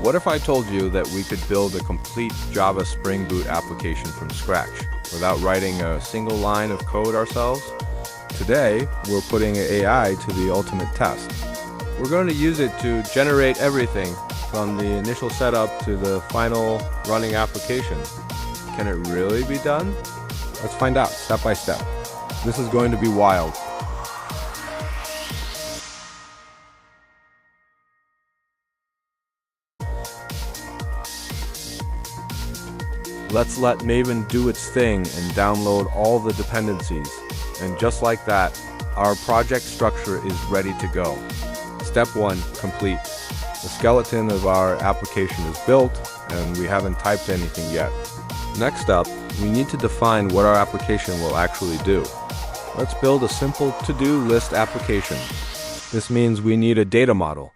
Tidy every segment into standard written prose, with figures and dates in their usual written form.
What if I told you that we could build a complete Java Spring Boot application from scratch without writing a single line of code ourselves? Today, we're putting AI to the ultimate test. We're going to use it to generate everything from the initial setup to the final running application. Can it really be done? Let's find out step by step. This is going to be wild. Let's let Maven do its thing and download all the dependencies. And just like that, our project structure is ready to go. Step 1, complete. The skeleton of our application is built, and we haven't typed anything yet. Next up, we need to define what our application will actually do. Let's build a simple to-do list application. This means we need a data model.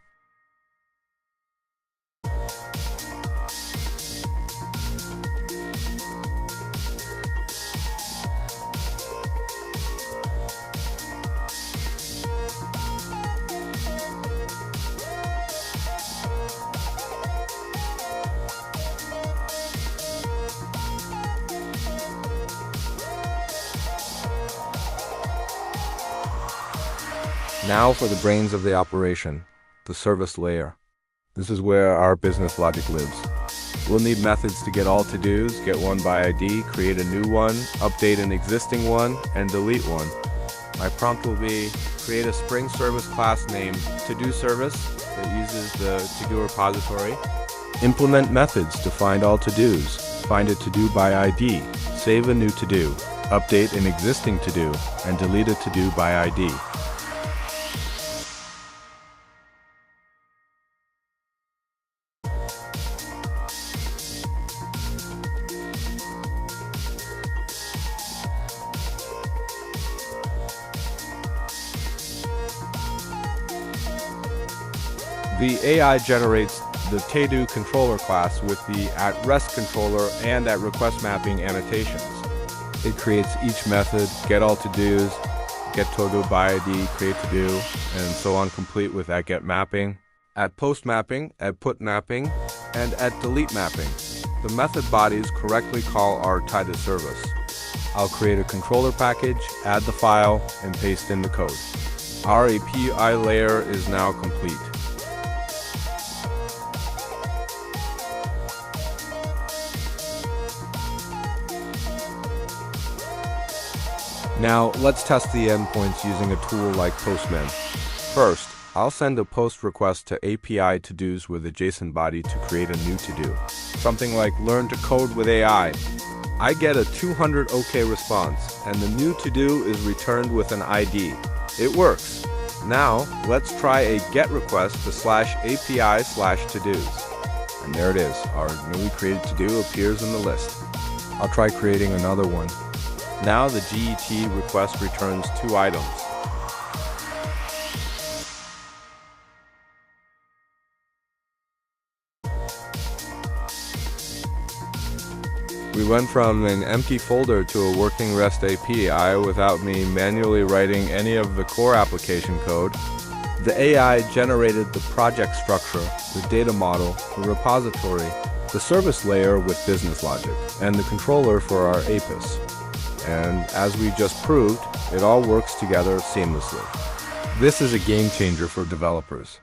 Now for the brains of the operation, the service layer. This is where our business logic lives. We'll need methods to get all to-dos, get one by ID, create a new one, update an existing one, and delete one. My prompt will be, create a Spring Service class named to-do service that uses the to-do repository. Implement methods to find all to-dos, find a to-do by ID, save a new to-do, update an existing to-do, and delete a to-do by ID. The AI generates the to-do controller class with the at-rest controller and at-request mapping annotations. It creates each method, get all to-dos, get to-do by ID, create to-do, and so on, complete with at-get mapping, at-post mapping, at-put mapping, and at-delete mapping. The method bodies correctly call our tied service. I'll create a controller package, add the file, and paste in the code. Our API layer is now complete. Now, let's test the endpoints using a tool like Postman. First, I'll send a post request to API to-dos with a JSON body to create a new to-do. Something like learn to code with AI. I get a 200 OK response, and the new to-do is returned with an ID. It works. Now, let's try a GET request to /API/to-dos. And there it is. Our newly created to-do appears in the list. I'll try creating another one. Now the GET request returns 2 items. We went from an empty folder to a working REST API without me manually writing any of the core application code. The AI generated the project structure, the data model, the repository, the service layer with business logic, and the controller for our APIs. And as we just proved, it all works together seamlessly. This is a game changer for developers.